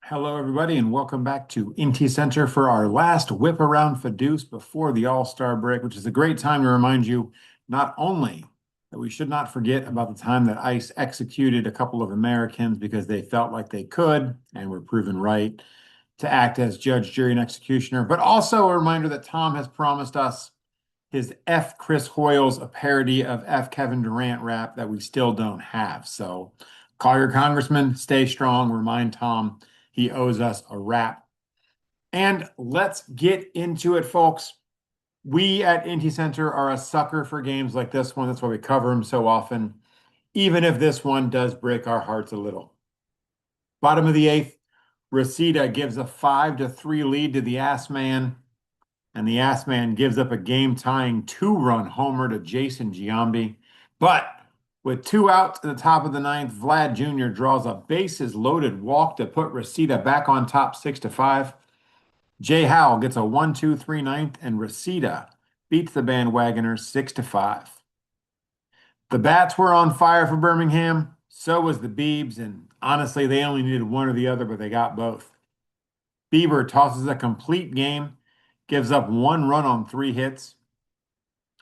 Hello, everybody, and welcome back to IntyCenter for our last whip around FODEUSS before the All-Star break, which is a great time to remind you not only that we should not forget about the time that ICE executed a couple of Americans because they felt like they could and were proven right to act as judge, jury, and executioner, but also a reminder that Tom has promised us his F Chris Hoiles, a parody of F Kevin Durant rap that we still don't have. So call your congressman, stay strong, remind Tom he owes us a rap. And let's get into it, folks. We at IntyCenter are a sucker for games like this one. That's why we cover them so often, even if this one does break our hearts a little. Bottom of the eighth, Reseda gives a 5-3 lead to the Ass Man, and the Ass Man gives up a game-tying two-run homer to Jason Giambi. But with two outs in the top of the ninth, Vlad Jr. draws a bases-loaded walk to put Reseda back on top 6-5. Jay Howell gets a 1-2-3 ninth, and Reseda beats the Bandwagoners 6-5. The bats were on fire for Birmingham. So was the Beebs, and honestly, they only needed one or the other, but they got both. Bieber tosses a complete game, gives up one run on three hits.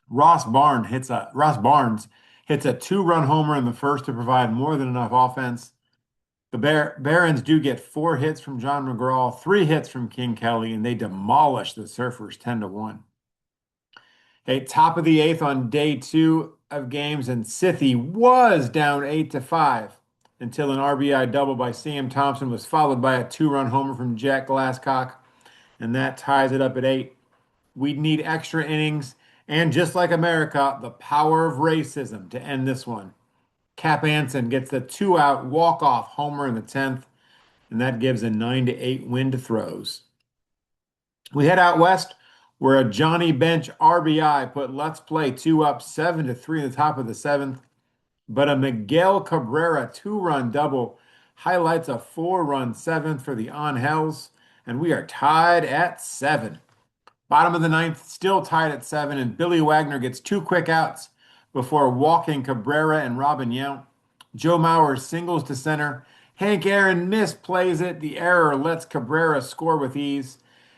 Ross Barnes hits a two-run homer in the first to provide more than enough offense. The Barons do get four hits from John McGraw, three hits from King Kelly, and they demolish the Surfers 10-1. Okay, top of the eighth on day two of games, and Sithy was down 8-5 until an RBI double by Sam Thompson was followed by a two-run homer from Jack Glasscock, and that ties it up at 8. We'd need extra innings, and just like America, the power of racism to end this one. Cap Anson gets the two-out walk-off homer in the 10th, and that gives a 9-8 win to Throws. We head out west, where a Johnny Bench RBI put Let's Play 2 up 7-3 in the top of the 7th, but a Miguel Cabrera two-run double highlights a four-run 7th for the Angels, and we are tied at 7. Bottom of the ninth, still tied at 7, and Billy Wagner gets two quick outs before walking Cabrera and Robin Yount. Joe Mauer singles to center. Hank Aaron misplays it. The error lets Cabrera score with ease,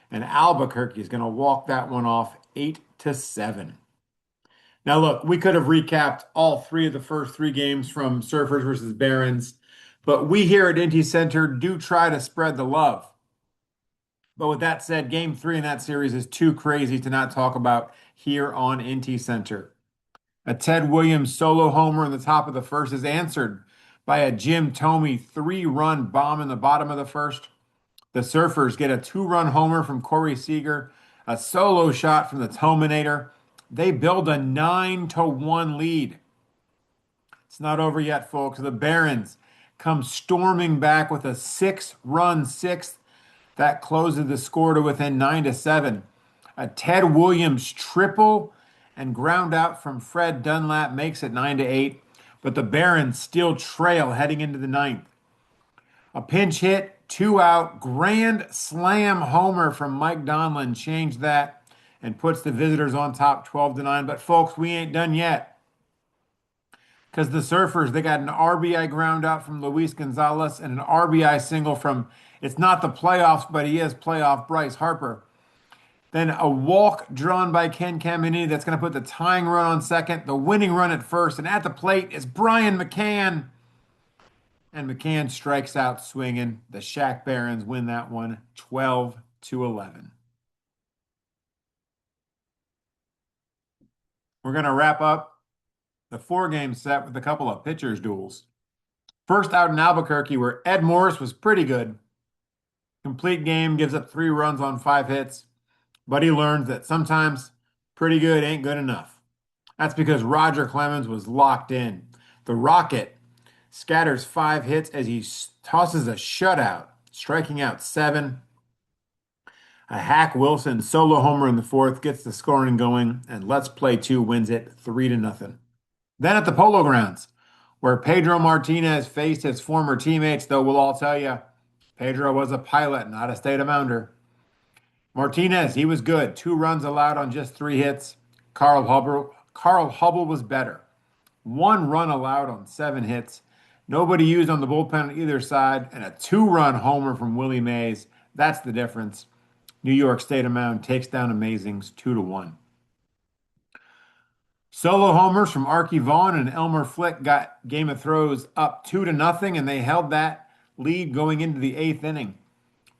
and Albuquerque is going to walk that one off 8-7. Now, look, we could have recapped all three of the first three games from Surfers versus Barons, but we here at IntyCenter do try to spread the love. But with that said, game 3 in that series is too crazy to not talk about here on IntyCenter. A Ted Williams solo homer in the top of the first is answered by a Jim Thome three-run bomb in the bottom of the first. The Surfers get a two-run homer from Corey Seager, a solo shot from the Tominator. They build a 9-1 lead. It's not over yet, folks. The Barons come storming back with a six-run sixth that closes the score to within 9-7. A Ted Williams triple and ground out from Fred Dunlap makes it 9-8, but the Barons still trail heading into the ninth. A pinch hit, two out, grand slam homer from Mike Donlin changed that and puts the visitors on top 12-9. But folks, we ain't done yet. Because the Surfers, they got an RBI ground out from Luis Gonzalez and an RBI single from, it's not the playoffs, but he is playoff Bryce Harper. Then a walk drawn by Ken Caminiti that's going to put the tying run on second, the winning run at first, and at the plate is Brian McCann. And McCann strikes out swinging. The Shack Barons win that one 12-11. We're going to wrap up the four-game set with a couple of pitchers' duels. First out in Albuquerque, where Ed Morris was pretty good. Complete game, gives up 3 runs on 5 hits, but he learns that sometimes pretty good ain't good enough. That's because Roger Clemens was locked in. The Rocket scatters 5 hits as he tosses a shutout, striking out 7. A Hack Wilson solo homer in the 4th gets the scoring going, and Let's Play 2 wins it 3-0. Then at the Polo Grounds, where Pedro Martinez faced his former teammates, though we'll all tell you, Pedro was a pilot, not a state-of-mounder. Martinez, he was good. 2 runs allowed on just 3 hits. Carl Hubble was better. 1 run allowed on 7 hits. Nobody used on the bullpen on either side, and a two-run homer from Willie Mays. That's the difference. New York State of Mound takes down Amazings 2-1. Solo homers from Archie Vaughn and Elmer Flick got Game of Throws up 2-0, and they held that lead going into the eighth inning.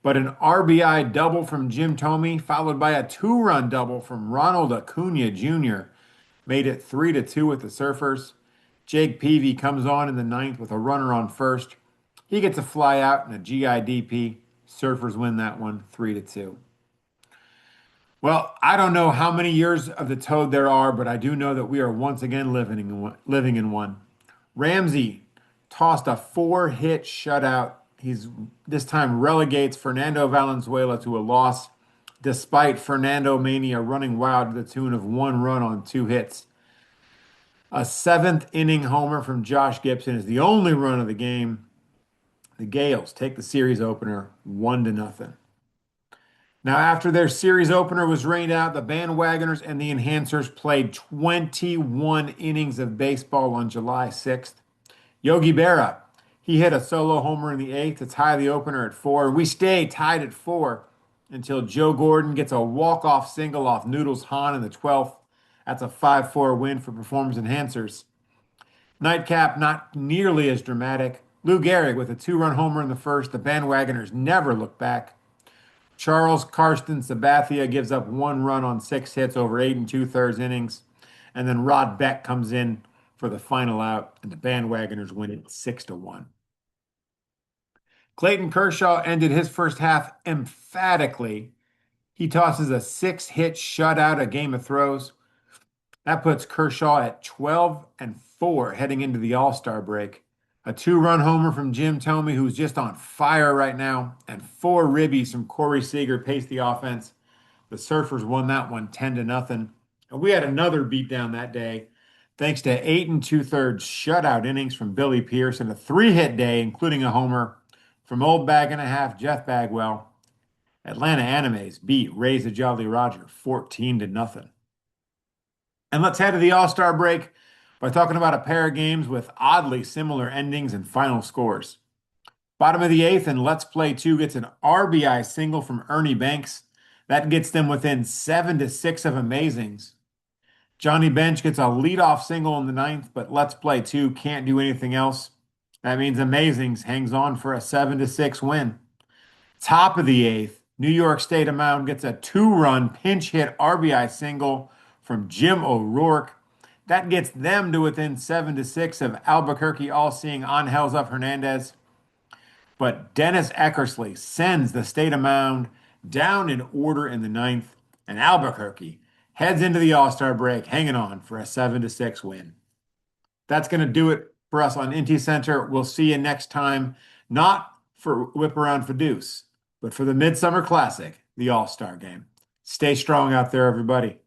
But an RBI double from Jim Thome, followed by a two-run double from Ronald Acuna Jr., made it 3-2 with the Surfers. Jake Peavy comes on in the ninth with a runner on first. He gets a fly out and a GIDP. Surfers win that one 3-2. Well, I don't know how many years of the Toad there are, but I do know that we are once again living in one. Ramsey tossed a four-hit shutout. He's this time relegates Fernando Valenzuela to a loss, despite Fernando Mania running wild to the tune of one run on two hits. A seventh inning homer from Josh Gibson is the only run of the game. The Gales take the series opener 1-0. Now, after their series opener was rained out, the Bandwagoners and the Enhancers played 21 innings of baseball on July 6th. Yogi Berra, he hit a solo homer in the eighth to tie the opener at 4. We stay tied at 4 until Joe Gordon gets a walk-off single off Noodles Hahn in the 12th. That's a 5-4 win for Performance Enhancers. Nightcap, not nearly as dramatic. Lou Gehrig with a two-run homer in the first. The Bandwagoners never look back. Charles Karsten Sabathia gives up one run on 6 hits over 8 2/3 innings. And then Rod Beck comes in for the final out, and the Bandwagoners win it 6-1. Clayton Kershaw ended his first half emphatically. He tosses a 6-hit shutout, a Game of Throws. That puts Kershaw at 12-4 heading into the All-Star break. A two-run homer from Jim Thome, who's just on fire right now, and 4 ribbies from Corey Seager paced the offense. The Surfers won that one 10-0. And we had another beatdown that day, thanks to 8 2/3 shutout innings from Billy Pierce and a 3-hit day, including a homer from old bag and a half Jeff Bagwell. Atlanta Animes beat Rays of Jolly Roger 14-0. And let's head to the All-Star break by talking about a pair of games with oddly similar endings and final scores. Bottom of the eighth, and Let's Play 2 gets an RBI single from Ernie Banks. That gets them within 7-6 of Amazings. Johnny Bench gets a leadoff single in the ninth, but Let's Play 2 can't do anything else. That means Amazings hangs on for a 7-6 win. Top of the eighth, New York State of Mound gets a two-run pinch hit RBI single from Jim O'Rourke. That gets them to within 7-6 of Albuquerque All-Seeing Angels of Hernandez. But Dennis Eckersley sends the State of Mound down in order in the ninth, and Albuquerque heads into the All-Star break hanging on for a 7-6 win. That's going to do it for us on IntyCenter. We'll see you next time, not for Whip Around FODEUSS, but for the Midsummer Classic, the All-Star game. Stay strong out there, everybody.